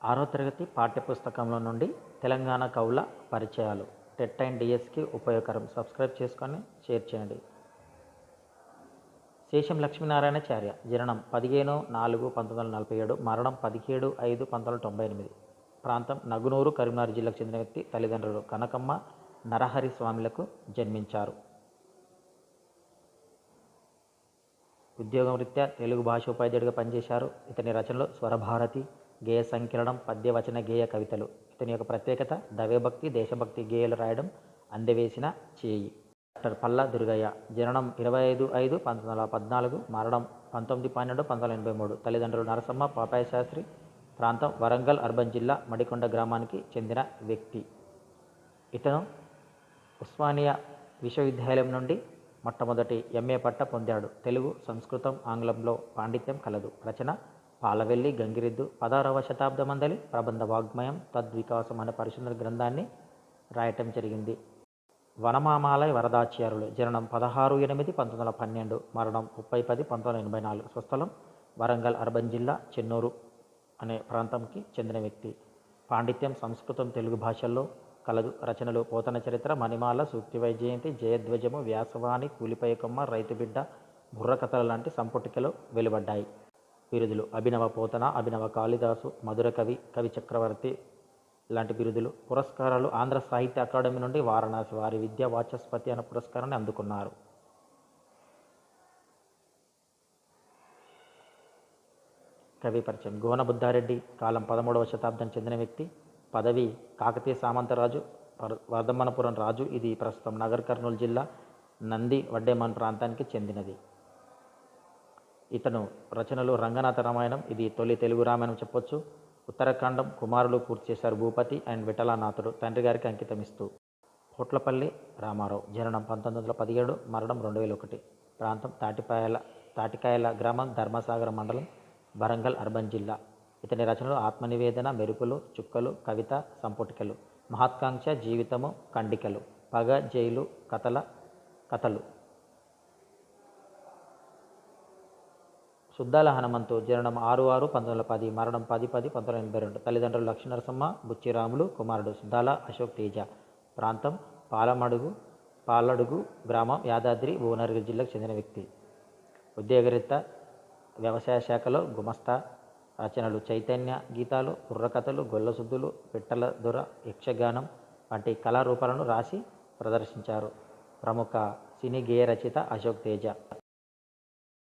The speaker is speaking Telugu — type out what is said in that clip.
ఆరో తరగతి పాఠ్యపుస్తకంలో నుండి తెలంగాణ కవుల పరిచయాలు టెట్ అండ్ డిఎస్కి ఉపయోగకరం. సబ్స్క్రైబ్ చేసుకొని షేర్ చేయండి. శేషం లక్ష్మీనారాయణాచార్య జననం 15/4/1947, మరణం 17/5/1998. ప్రాంతం నగునూరు, కరీంనగర్ జిల్లాకు చెందిన వ్యక్తి. తల్లిదండ్రులు కనకమ్మ నరహరి స్వామిలకు జన్మించారు. ఉద్యోగం రీత్యా తెలుగు భాష ఉపాధ్యాయుడిగా పనిచేశారు. ఇతని రచనలు స్వరభారతి, గేయ సంకలనం, పద్య వచన గేయ కవితలు. ఇతని యొక్క ప్రత్యేకత దైవభక్తి, దేశభక్తి గేయాలు రాయడం, అందవేసిన చేయి. డాక్టర్ పల్లా దుర్గయ్య జననం 25/5/1914, మరణం 19/12/1983. తల్లిదండ్రులు నరసమ్మ, పాపాయ శాస్త్రి. ప్రాంతం వరంగల్ అర్బన్ జిల్లా మడికొండ గ్రామానికి చెందిన వ్యక్తి. ఇతను ఉస్మానియా విశ్వవిద్యాలయం నుండి మొట్టమొదటి ఎంఏ పట్టా పొందాడు. తెలుగు, సంస్కృతం, ఆంగ్లంలో పాండిత్యం కలదు. రచన పాలవెల్లి గంగిరెద్దు. 16వ శతాబ్దమందలి ప్రబంధ వాగ్మయం తద్వికాసం అనే పరిశోధన గ్రంథాన్ని రాయటం జరిగింది. వనమామాలయ వరదాచార్యులు జననం 16/8/1912, మరణం 30/10/1984. స్వస్థలం వరంగల్ అర్బన్ జిల్లా చెన్నూరు అనే ప్రాంతంకి చెందిన వ్యక్తి. పాండిత్యం సంస్కృతం, తెలుగు భాషల్లో కలదు. రచనలు పోతన చరిత్ర, మణిమాల, సూక్తి వైజయంతి, జయధ్వజము, వ్యాసవాణి, కూలిపయకమ్మ, రైతుబిడ్డ, బుర్రకథలు లాంటి సంపుటికలు వెలువడ్డాయి. బిరుదులు అభినవ పోతన, అభినవ కాళిదాసు, మధుర కవి, కవి చక్రవర్తి లాంటి బిరుదులు. పురస్కారాలు ఆంధ్ర సాహిత్య అకాడమీ నుండి వారణాసి వారి విద్యా వాచస్పతి అనే పురస్కారాన్ని అందుకున్నారు. కవి పరిచయం గోన బుద్ధారెడ్డి కాలం 13వ శతాబ్దం చెందిన వ్యక్తి. పదవి కాకతీయ సామంతరాజు, వర్ధమనపురం రాజు. ఇది ప్రస్తుతం నగర్ కర్నూలు జిల్లా నంది వడ్డేమాన్ ప్రాంతానికి చెందినది. ఇతను రచనలు రంగనాథ రామాయణం, ఇది తొలి తెలుగు రామాయణం చెప్పొచ్చు. ఉత్తరాఖండం కుమారులు పూర్తి చేశారు భూపతి అండ్ విఠలానాథుడు, తండ్రి గారికి అంకితం ఇస్తూ. పోట్లపల్లి రామారావు జననం 1917, మరణం 2001. ప్రాంతం తాటికాయల గ్రామం, ధర్మసాగరం మండలం, వరంగల్ అర్బన్ జిల్లా. ఇతని రచనలు ఆత్మనివేదన, మెరుపులు, చుక్కలు, కవిత సంపుటికలు, మహత్కాంక్ష, జీవితము, ఖండికలు, పగ, జైలు, కథలు. సుద్దాల హనుమంతు జననం 6/6/1910, మరణం 10/10/1982. తల్లిదండ్రులు లక్ష్మీనరసమ్మ, బుచ్చిరాములు, కుమారుడు సుద్దాల అశోక్ తేజ. ప్రాంతం పాలడుగు గ్రామం, యాదాద్రి భువనగిరి జిల్లాకు చెందిన వ్యక్తి. ఉద్యోగరీత్యా వ్యవసాయ శాఖలో గుమస్తా. రచనలు చైతన్య గీతాలు, బుర్రకథలు, గొల్లసుద్దులు, పిట్టల దొర, యక్షగానం వంటి కళారూపాలను రాసి ప్రదర్శించారు. ప్రముఖ సినీ గేయ రచయిత అశోక్ తేజ.